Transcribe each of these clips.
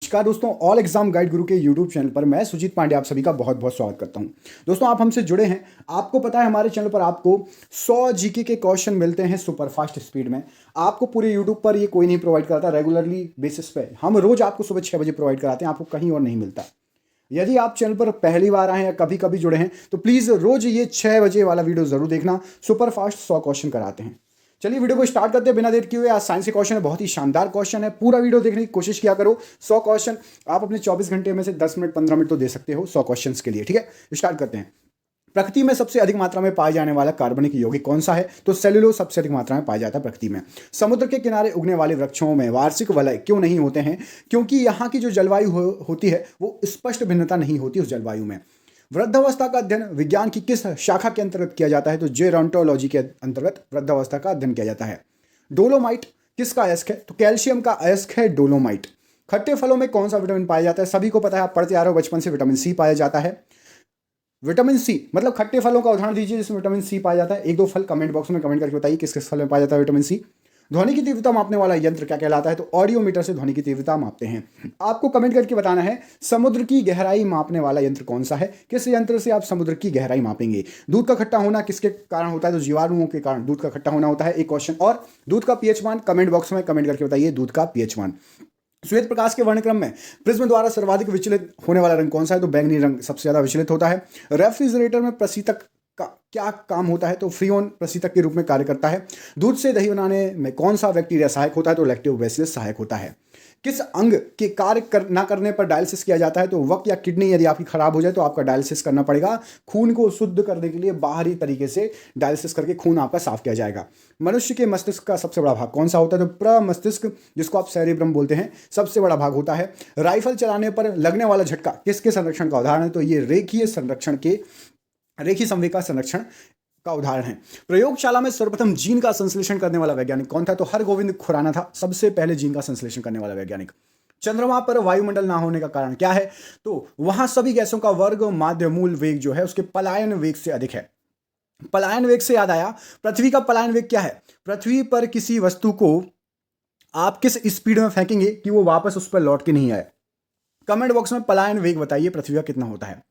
नमस्कार दोस्तों, all exam guide गुरु के यूट्यूब चैनल पर मैं सुजीत पांडे आप सभी का बहुत बहुत स्वागत करता हूं। दोस्तों, आप हमसे जुड़े हैं। आपको पता है हमारे चैनल पर आपको 100 जीके के क्वेश्चन मिलते हैं सुपर फास्ट स्पीड में। आपको पूरे यूट्यूब पर ये कोई नहीं प्रोवाइड कराता। रेगुलरली बेसिस पे हम रोज आपको सुबह 6 बजे प्रोवाइड कराते हैं, आपको कहीं और नहीं मिलता। यदि आप चैनल पर पहली बार आए हैं या कभी कभी जुड़े हैं तो प्लीज़ रोज ये 6 बजे वाला वीडियो जरूर देखना। सुपर फास्ट 100 क्वेश्चन कराते हैं। चलिए वीडियो को स्टार्ट करते हैं बिना देर किए हुए। आज साइंस के क्वेश्चन है, बहुत ही शानदार क्वेश्चन है। पूरा वीडियो देखने की कोशिश किया करो। 100 क्वेश्चन आप अपने 24 घंटे में से 10 मिनट 15 मिनट तो दे सकते हो 100 क्वेश्चन के लिए। ठीक है, स्टार्ट करते हैं। प्रकृति में सबसे अधिक मात्रा में पाए जाने वाला कार्बनिक यौगिक कौन सा है? तो सेलुलोज सबसे अधिक मात्रा में पाया जाता है प्रकृति में। समुद्र के किनारे उगने वाले वृक्षों में वार्षिक वलय क्यों नहीं होते हैं? क्योंकि यहाँ की जो जलवायु होती है वो स्पष्ट भिन्नता नहीं होती उस जलवायु में। वृद्धावस्था का अध्ययन विज्ञान की किस शाखा के अंतर्गत किया जाता है? तो जेरोंटोलॉजी के अंतर्गत वृद्धावस्था का अध्ययन किया जाता है। डोलोमाइट किसका अयस्क है? तो कैल्शियम का अयस्क है डोलोमाइट। खट्टे फलों में कौन सा विटामिन पाया जाता है? सभी को पता है, आप पढ़ते आ रहे हो बचपन से, विटामिन सी पाया जाता है। विटामिन सी मतलब खट्टे फलों का उदाहरण दीजिए जिसमें विटामिन सी पाया जाता है। एक दो फल कमेंट बॉक्स में कमेंट करके बताइए किस किस फल में पाया जाता है विटामिन सी। ध्वनि की तीव्रता मापने वाला यंत्र क्या कहलाता है? तो ऑडियोमीटर से ध्वनि की तीव्रता मापते हैं। आपको कमेंट करके बताना है समुद्र की गहराई मापने वाला यंत्र कौन सा है? किस यंत्र से आप समुद्र की गहराई मापेंगे? दूध का खट्टा होना किसके कारण होता है? तो जीवाणुओं के कारण दूध का खट्टा होना होता है। एक क्वेश्चन और, दूध का पीएच मान कमेंट बॉक्स में कमेंट करके बताइए दूध का पीएच मान। श्वेत प्रकाश के वर्णक्रम में प्रिज्म द्वारा सर्वाधिक विचलित होने वाला रंग कौन सा है? तो बैंगनी रंग सबसे ज्यादा विचलित होता है। रेफ्रिजरेटर में प्रशीतक का क्या काम होता है? तो फ्रीओन प्रशीतक के रूप में कार्य करता है। दूध से दही बनाने में कौन सा बैक्टीरिया सहायक होता है? तो लैक्टोबैसिलस सहायक होता है। किस अंग के कार्य ना करने पर डायलिसिस किया जाता है? तो वक्त या किडनी यदि आपकी खराब हो जाए तो आपका डायलिसिस करना पड़ेगा। खून को शुद्ध करने के लिए बाहरी तरीके से डायलिसिस करके खून आपका साफ किया जाएगा। मनुष्य के मस्तिष्क का सबसे बड़ा भाग कौन सा होता है? तो प्रमस्तिष्क, जिसको आप सेरेब्रम बोलते हैं, सबसे बड़ा भाग होता है। राइफल चलाने पर लगने वाला झटका किसके संरक्षण का उदाहरण है? तो ये रेखीय संवेग संरक्षण का उदाहरण है। प्रयोगशाला में सर्वप्रथम जीन का संश्लेषण करने वाला वैज्ञानिक कौन था? तो हरगोविंद खुराना था सबसे पहले जीन का संश्लेषण करने वाला वैज्ञानिक। चंद्रमा पर वायुमंडल ना होने का कारण क्या है? तो वहां सभी गैसों का वर्ग माध्य मूल वेग जो है उसके पलायन वेग से अधिक है। पलायन वेग से याद आया, पृथ्वी का पलायन वेग क्या है? पृथ्वी पर किसी वस्तु को आप किस स्पीड में फेंकेंगे कि वो वापस उस पर लौट के नहीं आए? कमेंट बॉक्स में पलायन वेग बताइए पृथ्वी का कितना होता है।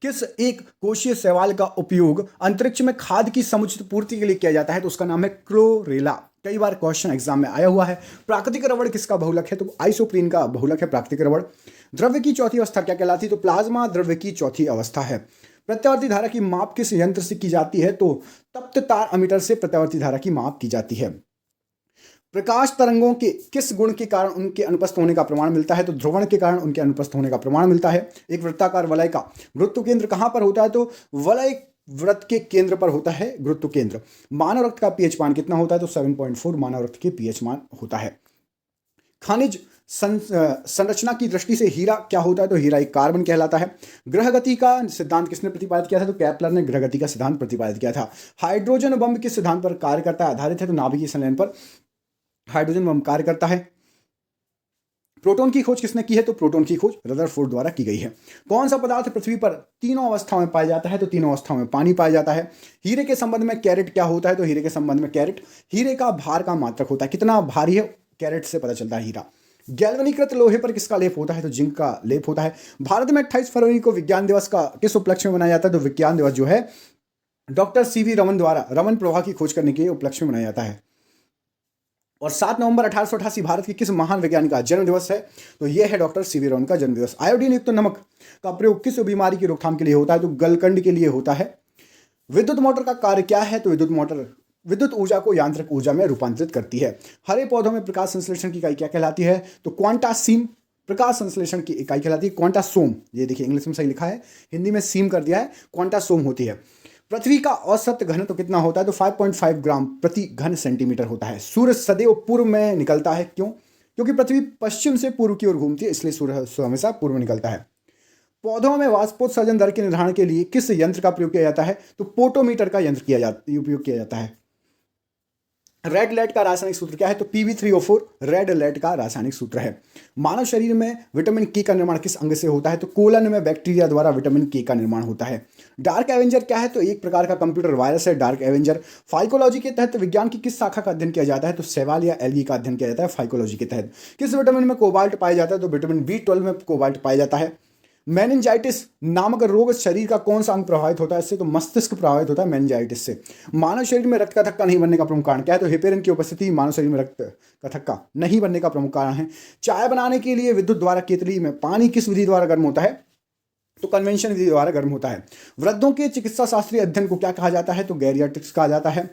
किस एक कोशीय शैवाल का उपयोग अंतरिक्ष में खाद्य की समुचित पूर्ति के लिए किया जाता है? तो उसका नाम है क्लोरेला। कई बार क्वेश्चन एग्जाम में आया हुआ है। प्राकृतिक रबड़ किसका बहुलक है? तो आइसोप्रीन का बहुलक है प्राकृतिक रबड़। द्रव्य की चौथी अवस्था क्या कहलाती है? तो प्लाज्मा द्रव्य की चौथी अवस्था है। प्रत्यावर्ती धारा की माप किस यंत्र से की जाती है? तो तप्त तार अमीटर से प्रत्यावर्ती धारा की माप की जाती है। प्रकाश तरंगों के किस गुण के कारण उनके अनुपस्थ होने का प्रमाण मिलता है? तो ध्रुवण के कारण उनके अनुपस्थ होने का प्रमाण मिलता है। एक वृत्ताकार वलय का गुरुत्व केंद्र कहां पर होता है? तो वलय वृत्त के केंद्र पर होता है गुरुत्व केंद्र। मानव रक्त का पीएच मान कितना होता है? तो 7.4 मानव रक्त के पीएच मान होता है। खनिज संरचना की दृष्टि से हीरा क्या होता है? तो हीरा एक कार्बन कहलाता है। ग्रह गति का सिद्धांत किसने प्रतिपादित किया था? तो केपलर ने ग्रह गति का सिद्धांत प्रतिपादित किया था। हाइड्रोजन बम किस सिद्धांत पर कार्य करता है? आधारित है। तो नाभिकीय संलयन पर हाइड्रोजन बम कार्य करता है। प्रोटॉन की खोज किसने की है? तो प्रोटॉन की खोज रदरफोर्ड द्वारा की गई है। कौन सा पदार्थ पृथ्वी पर तीनों अवस्थाओं में पाया जाता है? तो तीनों अवस्थाओं में पानी पाया जाता है। हीरे के संबंध में कैरेट क्या होता है? तो हीरे के संबंध में कैरेट हीरे का भार का मात्रक होता है। कितना भारी है कैरेट से पता चलता है हीरा। गैल्वनीकृत लोहे पर किसका लेप होता है? तो जिंक का लेप होता है। भारत में 28 फरवरी को विज्ञान दिवस का किस उपलक्ष्य में मनाया जाता है? तो विज्ञान दिवस जो है डॉक्टर सीवी रमन द्वारा रमन प्रवाह की खोज करने के उपलक्ष्य में मनाया जाता है। और 7 नवंबर 1888 भारत के किस महान वैज्ञानिक का जन्म दिवस है? तो यह है डॉक्टर सीवी रमन का जन्म दिवस। आयोडीन युक्त नमक का प्रयोग किस बीमारी की रोकथाम के लिए होता है? तो गलकंड के लिए होता है। विद्युत मोटर का कार्य क्या है? तो विद्युत मोटर विद्युत ऊर्जा को यांत्रिक ऊर्जा में रूपांतरित करती है। हरे पौधों में प्रकाश संश्लेषण की इकाई क्या कहलाती है? तो क्वांटासीम प्रकाश संश्लेषण की इकाई कहलाती है क्वांटासोम। ये देखिए इंग्लिश में सही लिखा है, हिंदी में सीम कर दिया है, क्वांटासोम होती है। पृथ्वी का औसत घनत्व कितना होता है? तो 5.5 ग्राम प्रति घन सेंटीमीटर होता है। सूर्य सदैव पूर्व में निकलता है, क्यों? क्योंकि पृथ्वी पश्चिम से पूर्व की ओर घूमती है, इसलिए सूर्य हमेशा पूर्व में निकलता है। पौधों में वाष्पोत्सर्जन दर के निर्धारण के लिए किस यंत्र का प्रयोग किया जाता है? तो पोटोमीटर का यंत्र उपयोग किया जाता है। रेड लाइट का रासायनिक सूत्र क्या है? तो Pb3O4 रेड लाइट का रासायनिक सूत्र है। मानव शरीर में विटामिन के का निर्माण किस अंग से होता है? तो कोलन में बैक्टीरिया द्वारा विटामिन के का निर्माण होता है। डार्क एवेंजर क्या है? तो एक प्रकार का कंप्यूटर वायरस है डार्क एवेंजर। फाइकोलॉजी के तहत विज्ञान की किस शाखा का अध्ययन किया जाता है? तो शैवाल या एल्गी का अध्ययन किया जाता है फाइकोलॉजी के तहत। किस विटामिन में कोबाल्ट पाया जाता है? तो विटामिन B12 में कोबाल्ट पाया जाता है। मेनिंजाइटिस नामक रोग शरीर का कौन सा अंग प्रभावित होता है? इससे तो मस्तिष्क प्रभावित होता है मेनिंजाइटिस से। मानव शरीर में रक्त का थक्का नहीं बनने का प्रमुख कारण क्या है? तो हेपेरिन की उपस्थिति मानव शरीर में रक्त का थक्का नहीं बनने का प्रमुख कारण है। चाय बनाने के लिए विद्युत द्वारा केतली में पानी किस विधि द्वारा गर्म होता है? तो कन्वेंशन विधि द्वारा गर्म होता है। वृद्धों के चिकित्सा शास्त्रीय अध्ययन को क्या कहा जाता है? तो गैरियाट्रिक्स कहा जाता है।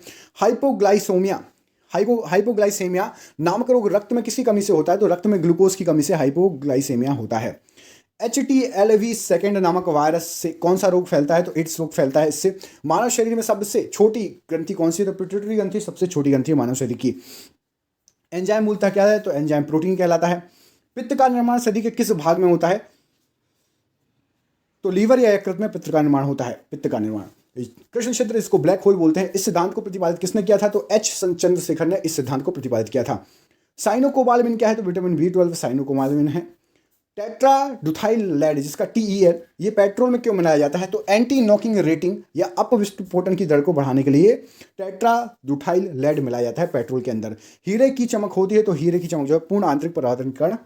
हाइपोग्लाइसेमिया नामक रोग रक्त में किसकी कमी से होता है? तो रक्त में ग्लूकोज की कमी से हाइपोग्लाइसेमिया होता है। HTLV सेकेंड नामक वायरस से कौन सा रोग फैलता है? तो एड्स रोग फैलता है इससे। मानव शरीर में सबसे छोटी ग्रंथि कौन सी है? तो पिट्यूटरी ग्रंथि सबसे छोटी ग्रंथि है मानव शरीर की। एंजाइम मूलतः क्या है? तो एंजाइम प्रोटीन कहलाता है। पित्त का निर्माण शरीर के किस भाग में होता है? तो लीवर या यकृत में पित्त का निर्माण होता है। पित्त का निर्माण कृष्ण क्षेत्र, इसको ब्लैक होल बोलते हैं। इस सिद्धांत को प्रतिपादित किसने किया था? तो H चंद्रशेखर ने इस सिद्धांत को प्रतिपादित किया था। साइनोकोबालामिन क्या है? तो विटामिन B12 साइनोकोबालामिन है। टेट्राड्यूथाइलेड जिसका TEL ये पेट्रोल में क्यों मिलाया जाता है? तो एंटी नॉकिंग रेटिंग या अपविस्फोटन की दर को बढ़ाने के लिए टेट्राड्यूथाइलेड मिलाया जाता है पेट्रोल के अंदर। हीरे की चमक होती है तो हीरे की चमक जो है पूर्ण आंतरिक परावर्तन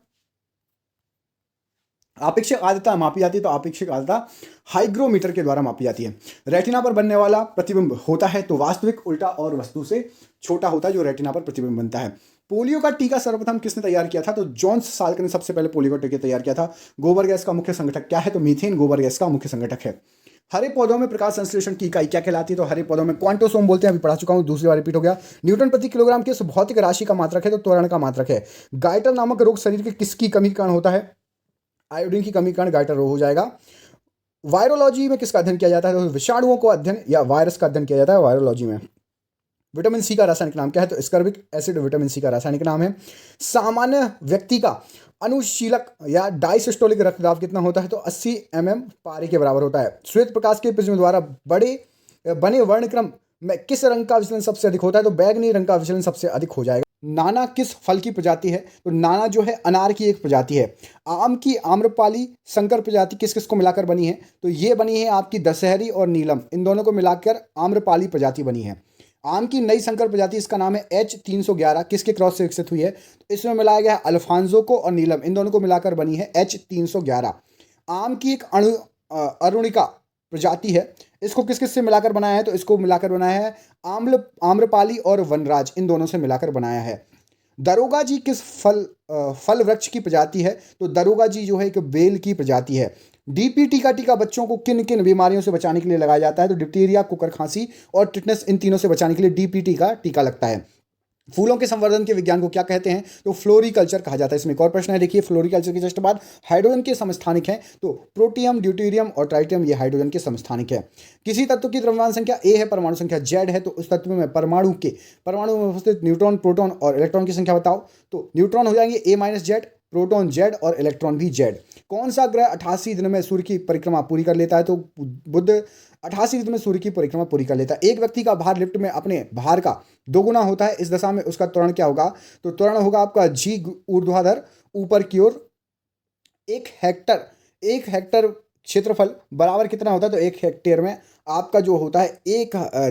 आपेक्षिक आर्द्रता मापी जाती है। तो आपेक्षिक आर्द्रता हाइग्रोमीटर के द्वारा मापी जाती है। रेटिना पर बनने वाला प्रतिबिंब होता है तो वास्तविक उल्टा और वस्तु से छोटा होता है जो रेटिना पर प्रतिबिंब बनता है। पोलियो का टीका सर्वप्रथम किसने तैयार किया था? तो जॉन्स साल्क ने सबसे पहले पोलियो का टीका तैयार किया था। गोबर गैस का मुख्य संगठक क्या है? तो मीथेन गोबर गैस का मुख्य संगठक है। हरे पौधों में प्रकाश संश्लेषण की इकाई क्या कहलाती है? तो हरे पौधों में क्वांटोसोम बोलते हैं। अभी पढ़ा चुका हूं, दूसरी बार रिपीट हो गया। न्यूटन प्रति किलोग्राम किस भौतिक राशि का मात्रक है? तो त्वरण का मात्रक है। गाइटर नामक रोग शरीर के किसकी कमी के कारण होता है? आयोडीन की कमी के कारण गाइटर रोग हो जाएगा। वायरोलॉजी में किसका अध्ययन किया जाता है? तो विषाणुओं को अध्ययन या वायरस का अध्ययन किया जाता है वायरोलॉजी में। विटामिन सी का रासायनिक नाम क्या है? तो स्कर्बिक एसिड विटामिन सी का रासायनिक नाम है। सामान्य व्यक्ति का अनुशीलक या डायसिस्टोलिक रक्तदाब कितना होता है? तो 80 mm पारे के बराबर होता है। श्वेत प्रकाश के प्रिज्म द्वारा बने वर्णक्रम में किस रंग का विचलन सबसे अधिक होता है? तो बैगनी रंग का विचलन सबसे अधिक हो जाएगा। नाना किस फल की प्रजाति है? तो नाना जो है अनार की एक प्रजाति है। आम की आम्रपाली संकर प्रजाति किस किस को मिलाकर बनी है? तो ये बनी है आपकी दशहरी और नीलम, इन दोनों को मिलाकर आम्रपाली प्रजाति बनी है। आम की नई संकर प्रजाति, इसका नाम है H311, किसके क्रॉस से विकसित हुई है? तो इसमें मिलाया गया है अल्फांजो को और नीलम, इन दोनों को मिलाकर बनी है H311। आम की एक अरुणिका प्रजाति है, इसको किस किस से मिलाकर बनाया है? तो इसको मिलाकर बनाया है आम्रपाली और वनराज, इन दोनों से मिलाकर बनाया है। दरोगा जी किस फल वृक्ष की प्रजाति है? तो दरोगा जी जो है एक बेल की प्रजाति है। DPT का टीका बच्चों को किन किन बीमारियों से बचाने के लिए लगाया जाता है? तो डिप्टीरिया, कुकर खांसी और टिटनेस, इन तीनों से बचाने के लिए DPT का टीका लगता है। फूलों के संवर्धन के विज्ञान को क्या कहते हैं? तो फ्लोरिकल्चर कहा जाता है। इसमें एक और प्रश्न है, देखिए फ्लोरिकल्चर के जस्ट बाद हाइड्रोजन के समस्थानिक हैं। तो प्रोटियम, ड्यूटेरियम और ट्राइटियम ये हाइड्रोजन के समस्थानिक है। किसी तत्व की द्रव्यमान संख्या A है, परमाणु संख्या Z है, तो उस तत्व में परमाणु में उपस्थित न्यूट्रॉन, प्रोटॉन और इलेक्ट्रॉन की संख्या बताओ। तो न्यूट्रॉन हो जाएंगे A-Z, प्रोटॉन Z और इलेक्ट्रॉन भी Z। कौन सा ग्रह 88 दिन में सूर्य की परिक्रमा पूरी कर लेता है? तो बुध 88 दिन में सूर्य की परिक्रमा पूरी कर लेता है। एक व्यक्ति का भार लिफ्ट में अपने भार का दोगुना होता है, इस दशा में उसका त्वरण क्या होगा? तो त्वरण होगा आपका G ऊर्ध्वाधर ऊपर की ओर। एक हेक्टर क्षेत्रफल बराबर कितना होता है? तो एक हेक्टेयर में आपका जो होता है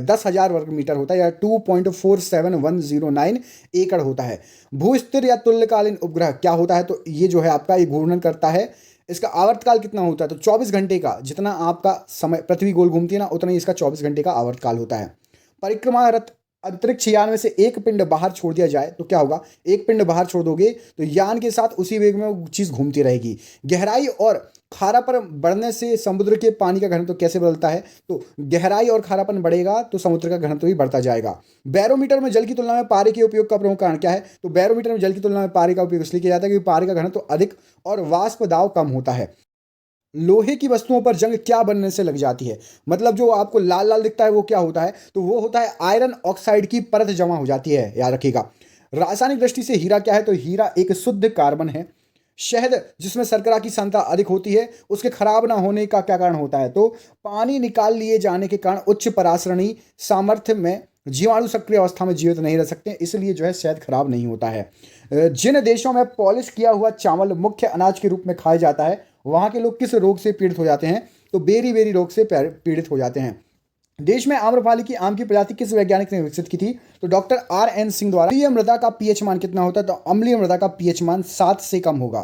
10,000 वर्ग मीटर होता है या 2.47109 एकड़ होता है। भूस्थिर या तुल्यकालीन उपग्रह क्या होता है? तो ये जो है आपका ये घूर्णन करता है। इसका आवर्तकाल कितना होता है? तो 24 घंटे का, जितना आपका समय पृथ्वी गोल घूमती है ना, उतना ही इसका 24 घंटे का आवर्तकाल होता है। परिक्रमारत अंतरिक्ष यान में से एक पिंड बाहर छोड़ दिया जाए तो क्या होगा? एक पिंड बाहर छोड़ दोगे तो यान के साथ उसी वेग में वो चीज़ घूमती रहेगी। गहराई और खारापन बढ़ने से समुद्र के पानी का घनत्व कैसे बदलता है? तो गहराई और खारापन बढ़ेगा तो समुद्र का घनत्व भी बढ़ता जाएगा। बैरोमीटर में जल की तुलना में पारे के उपयोग का प्रमुख कारण क्या है? तो बैरोमीटर में जल की तुलना में पारे का उपयोग इसलिए किया जाता है क्योंकि पारे का घनत्व अधिक और वाष्प दाब कम होता है। लोहे की वस्तुओं पर जंग क्या बनने से लग जाती है? मतलब जो आपको लाल लाल दिखता है वो क्या होता है? तो वो होता है आयरन ऑक्साइड की परत जमा हो जाती है, याद रखिएगा। रासायनिक दृष्टि से हीरा क्या है? तो हीरा एक शुद्ध कार्बन है। शहद जिसमें शर्करा की सांद्रता अधिक होती है, उसके खराब ना होने का क्या कारण होता है? तो पानी निकाल लिए जाने के कारण उच्च परासरणी सामर्थ्य में जीवाणु सक्रिय अवस्था में जीवित नहीं रह सकते, इसलिए जो है शहद खराब नहीं होता है। जिन देशों में पॉलिश किया हुआ चावल मुख्य अनाज के रूप में खाया जाता है, वहाँ के लोग किस रोग से पीड़ित हो जाते हैं? तो बेरी बेरी रोग से पीड़ित हो जाते हैं। देश में आम्रपाली की आम की प्रजाति किस वैज्ञानिक ने विकसित की थी? तो डॉक्टर RN सिंह द्वारा। अम्लीय मृदा का पीएच मान कितना होता है? तो अम्लीय मृदा का पीएच मान 7 से कम होगा।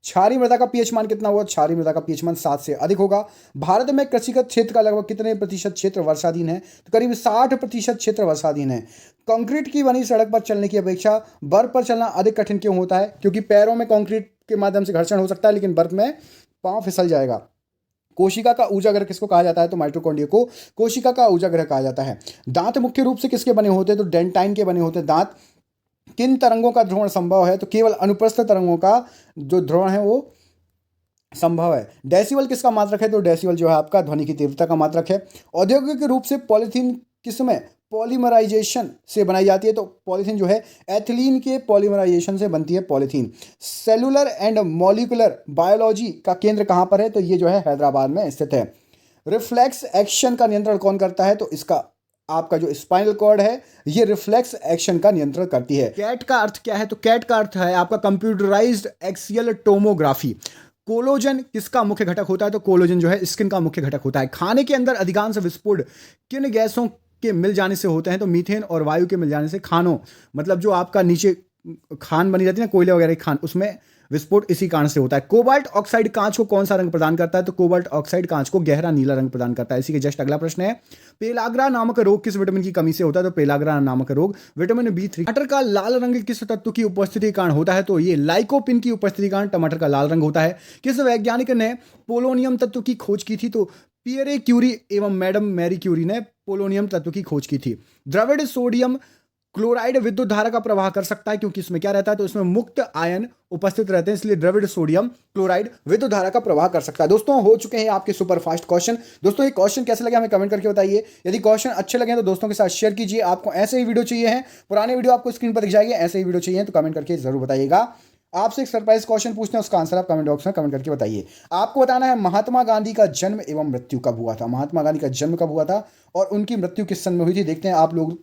क्षारीय मृदा का पीएच मान कितना होगा? क्षारीय मृदा का पीएच मान 7 से अधिक होगा। भारत में कृषिगत क्षेत्र का लगभग कितने प्रतिशत क्षेत्र वर्षाधीन है? तो करीब 60% क्षेत्र वर्षाधीन है। कंक्रीट की बनी सड़क पर चलने की अपेक्षा बर्फ पर चलना अधिक कठिन क्यों होता है? क्योंकि पैरों में कंक्रीट के माध्यम से घर्षण हो सकता है, लेकिन बर्फ में पांव फिसल जाएगा। कोशिका का ऊर्जा ग्रह किसको कहा जाता है? तो माइटोकॉन्ड्रिया को कोशिका का ऊर्जा ग्रह कहा जाता है। दांत मुख्य रूप से किसके बने होते हैं? तो डेंटाइन के बने होते हैं दांत। किन तरंगों का ध्रुवण संभव है? तो केवल अनुप्रस्थ तरंगों का जो ध्रुवण है वो संभव है। डेसिबल किसका मात्रक है? तो डेसिबल जो है आपका ध्वनि की तीव्रता का मात्रक है। औद्योगिक रूप से पॉलीथीन किसमें पॉलीमराइजेशन से बनाई जाती है? तो पॉलीथीन जो है एथिलीन के पॉलीमराइजेशन से बनती है polythene. Cellular and molecular biology का केंद्र कहाँ पर है? तो ये जो है हैदराबाद में स्थित है। रिफ्लेक्स एक्शन का नियंत्रण कौन करता है? तो इसका आपका जो स्पाइनल कॉर्ड है ये रिफ्लेक्स एक्शन का नियंत्रण करती है। कैट का अर्थ क्या है? तो कैट का अर्थ है आपका कंप्यूटराइज्ड एक्सियल टोमोग्राफी। कोलोजन किसका मुख्य घटक होता है? तो कोलोजन जो है स्किन का मुख्य घटक होता है। खाने के अंदर अधिकांश विस्फोट किन गैसों के मिल जाने से होते हैं? तो मीथेन और वायु के मिल जाने से। खानों मतलब जो आपका नीचे खान बनी जाती है ना, कोयले वगैरह की खान, उसमें विस्फोट इसी कारण से होता है। कोबाल्ट ऑक्साइड कांच को कौन सा रंग प्रदान करता है? तो कोबाल्ट ऑक्साइड कांच को गहरा नीला रंग प्रदान करता है। इसी के जस्ट अगला प्रश्न है, पेलाग्रा नामक रोग किस विटामिन की कमी से होता है? तो पेलाग्रा नामक रोग विटामिन B3। टमाटर का लाल रंग किस तत्व की उपस्थिति के कारण होता है? तो ये लाइकोपिन की उपस्थिति के कारण टमाटर का लाल रंग होता है। किस वैज्ञानिक ने पोलोनियम तत्व की खोज की थी? तो पियरे क्यूरी एवं मैडम मैरी क्यूरी ने पोलोनियम तत्व की खोज की थी। द्रविड़ सोडियम क्लोराइड विद्युत धारा का प्रवाह कर सकता है, क्योंकि इसमें क्या रहता है? तो इसमें मुक्त आयन उपस्थित रहते हैं, इसलिए द्रविड़ सोडियम क्लोराइड विद्युत धारा का प्रवाह कर सकता है। दोस्तों हो चुके हैं आपके सुपर फास्ट क्वेश्चन। दोस्तों ये क्वेश्चन कैसे लगे हमें कमेंट करके बताइए। यदि क्वेश्चन अच्छे लगे तो दोस्तों के साथ शेयर कीजिए। आपको ऐसे ही वीडियो चाहिए हैं, पुराने वीडियो आपको स्क्रीन पर दिख जाएंगे, ऐसे ही वीडियो चाहिए तो कमेंट करके जरूर बताइएगा। आपसे एक सरप्राइज क्वेश्चन पूछते हैं, उसका आंसर आप कमेंट बॉक्स में कमेंट करके बताइए। आपको बताना है महात्मा गांधी का जन्म एवं मृत्यु कब हुआ था? महात्मा गांधी का जन्म कब हुआ था और उनकी मृत्यु किस सन में हुई थी? देखते हैं आप लोग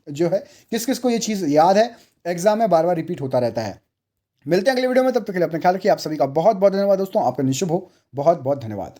जो है किस किस को ये चीज़ याद है। एग्जाम में बार बार रिपीट होता रहता है। मिलते हैं अगले वीडियो में, तब तक के लिए अपना ख्याल रखिए। आप सभी का बहुत बहुत धन्यवाद दोस्तों। आपका निशुभ हो। बहुत बहुत धन्यवाद।